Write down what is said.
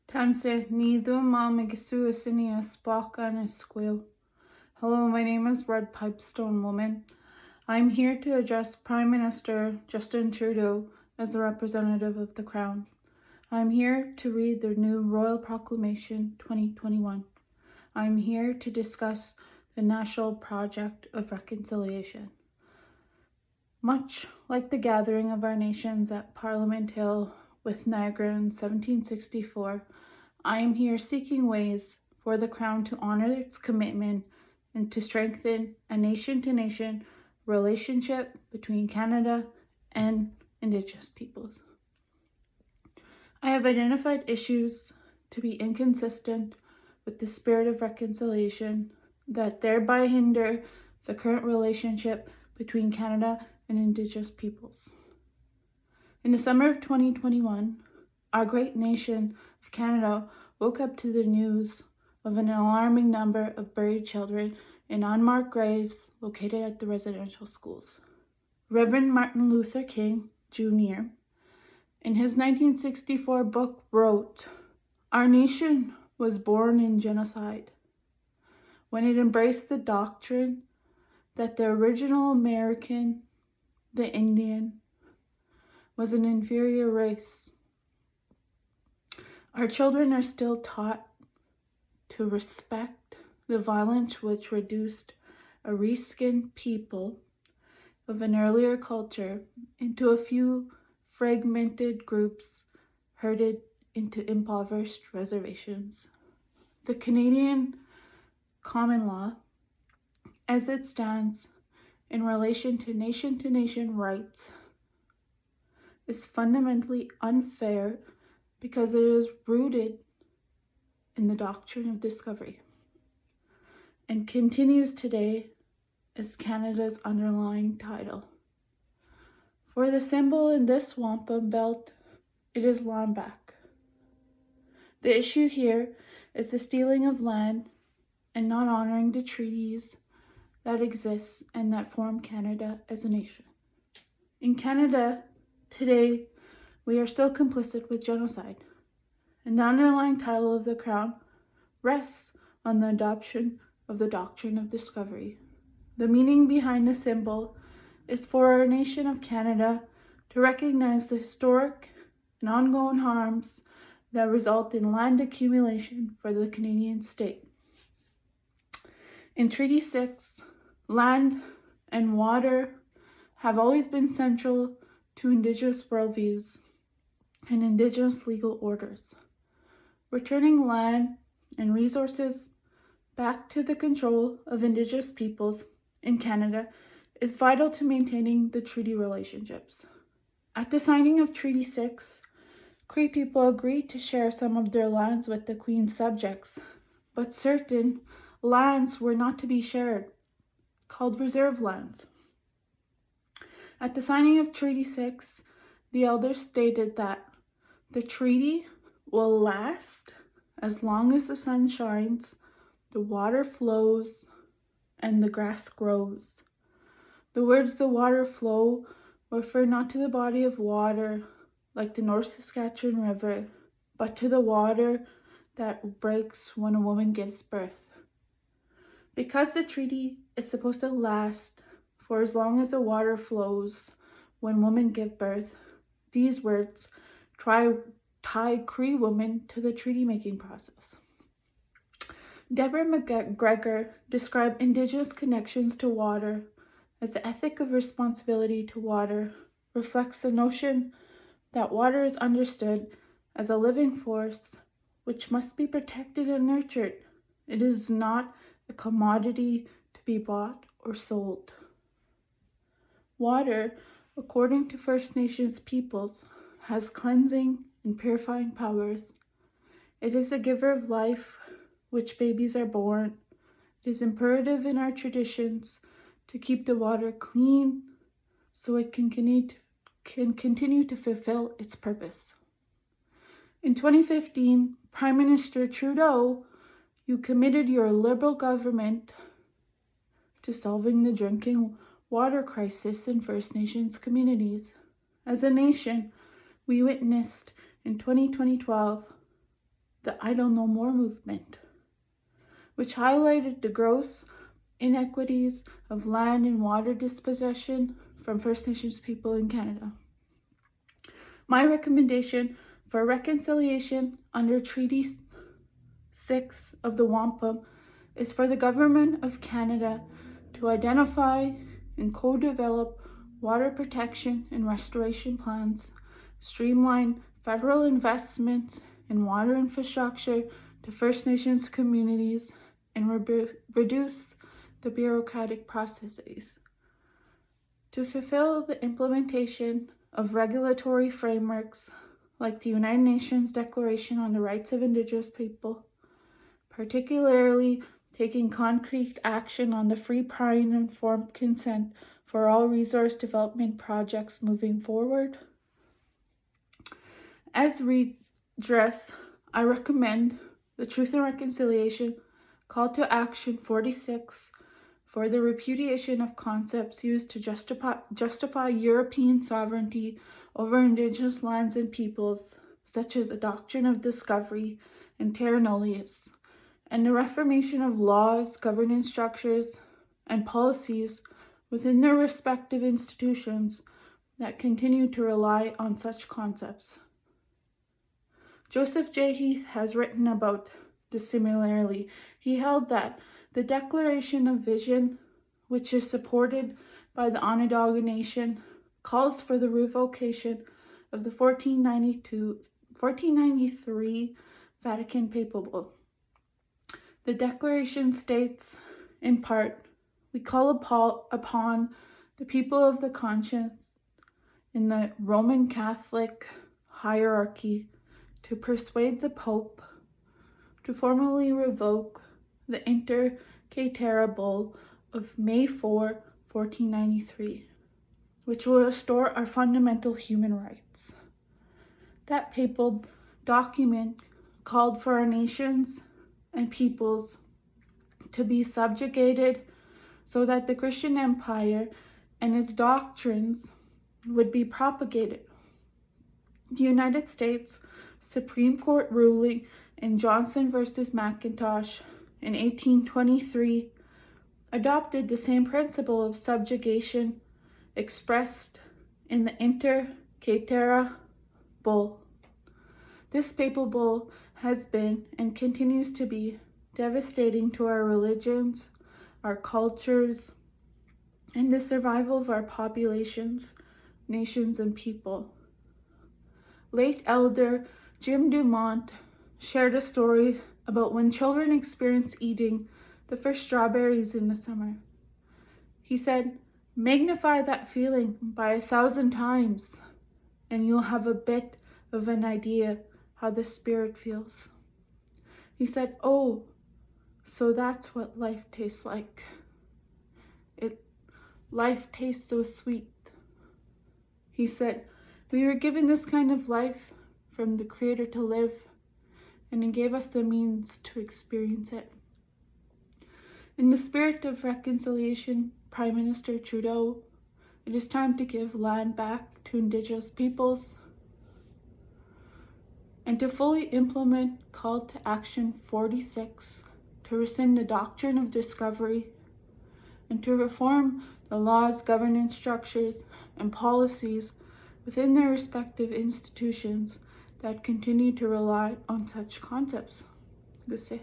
Tanse nidu mamigisu asinia spaka squill. Hello, my name is Red Pipestone Woman. I'm here to address Prime Minister Justin Trudeau as the representative of the Crown. I'm here to read the new Royal Proclamation 2021. I'm here to discuss the National Project of Reconciliation. Much like the gathering of our nations at Parliament Hill with Niagara in 1764, I am here seeking ways for the Crown to honor its commitment and to strengthen a nation-to-nation relationship between Canada and Indigenous peoples. I have identified issues to be inconsistent with the spirit of reconciliation that thereby hinder the current relationship between Canada and Indigenous peoples. In the summer of 2021, our great nation of Canada woke up to the news of an alarming number of buried children in unmarked graves located at the residential schools. Reverend Martin Luther King Jr., in his 1964 book, wrote, "Our nation was born in genocide when it embraced the doctrine that the original American, the Indian, was an inferior race. Our children are still taught to respect the violence which reduced a reskinned people of an earlier culture into a few fragmented groups herded into impoverished reservations. The Canadian common law, as it stands in relation to nation rights, is fundamentally unfair because it is rooted in the doctrine of discovery and continues today as Canada's underlying title. For the symbol in this wampum belt, it is Landback. The issue here is the stealing of land and not honoring the treaties that exist and that form Canada as a nation. In Canada, today, we are still complicit with genocide, and the underlying title of the Crown rests on the adoption of the doctrine of discovery. The meaning behind the symbol is for our nation of Canada to recognize the historic and ongoing harms that result in land accumulation for the Canadian state. In Treaty 6, land and water have always been central to Indigenous worldviews and Indigenous legal orders. Returning land and resources back to the control of Indigenous peoples in Canada is vital to maintaining the treaty relationships. At the signing of Treaty 6, Cree people agreed to share some of their lands with the Queen's subjects, but certain lands were not to be shared, called reserve lands. At the signing of Treaty 6, the elders stated that the treaty will last as long as the sun shines, the water flows, and the grass grows. The words "the water flow" refer not to the body of water like the North Saskatchewan River, but to the water that breaks when a woman gives birth. Because the treaty is supposed to last for as long as the water flows when women give birth, these words tie Cree women to the treaty-making process. Deborah McGregor described Indigenous connections to water as the ethic of responsibility to water reflects the notion that water is understood as a living force which must be protected and nurtured. It is not a commodity to be bought or sold. Water, according to First Nations peoples, has cleansing and purifying powers. It is a giver of life, which babies are born. It is imperative in our traditions to keep the water clean so it can continue to fulfill its purpose. In 2015, Prime Minister Trudeau, you committed your Liberal government to solving the drinking water crisis in First Nations communities. As a nation, we witnessed in 2012 the I Don't Know More movement, which highlighted the gross inequities of land and water dispossession from First Nations people in Canada. My recommendation for reconciliation under Treaty 6 of the Wampum is for the Government of Canada to identify and co-develop water protection and restoration plans, streamline federal investments in water infrastructure to First Nations communities, and reduce the bureaucratic processes. To fulfill the implementation of regulatory frameworks like the United Nations Declaration on the Rights of Indigenous People, particularly taking concrete action on the free, prior, and informed consent for all resource development projects moving forward. As redress, I recommend the Truth and Reconciliation Call to Action 46 for the repudiation of concepts used to justify European sovereignty over Indigenous lands and peoples, such as the doctrine of discovery and terra nullius, and the reformation of laws, governance structures, and policies within their respective institutions that continue to rely on such concepts. Joseph J. Heath has written about this similarly. He held that the Declaration of Vision, which is supported by the Onondaga Nation, calls for the revocation of the 1493 Vatican Papal Bull. The Declaration states, in part, we call upon the people of the conscience in the Roman Catholic hierarchy to persuade the Pope to formally revoke the Inter Caetera Bull of May 4, 1493, which will restore our fundamental human rights. That papal document called for our nations and peoples to be subjugated so that the Christian Empire and its doctrines would be propagated. The United States Supreme Court ruling in Johnson versus McIntosh in 1823 adopted the same principle of subjugation expressed in the Inter Caetera Bull. This papal bull has been and continues to be devastating to our religions, our cultures, and the survival of our populations, nations, and people. Late Elder Jim Dumont shared a story about when children experience eating the first strawberries in the summer. He said, magnify that feeling by 1,000 times, and you'll have a bit of an idea how the spirit feels. He said, oh, so that's what life tastes like. Life tastes so sweet. He said, we were given this kind of life from the Creator to live, and He gave us the means to experience it. In the spirit of reconciliation, Prime Minister Trudeau, it is time to give land back to Indigenous peoples and to fully implement Call to Action 46 to rescind the doctrine of discovery and to reform the laws, governance structures, and policies within their respective institutions that continue to rely on such concepts. Good say.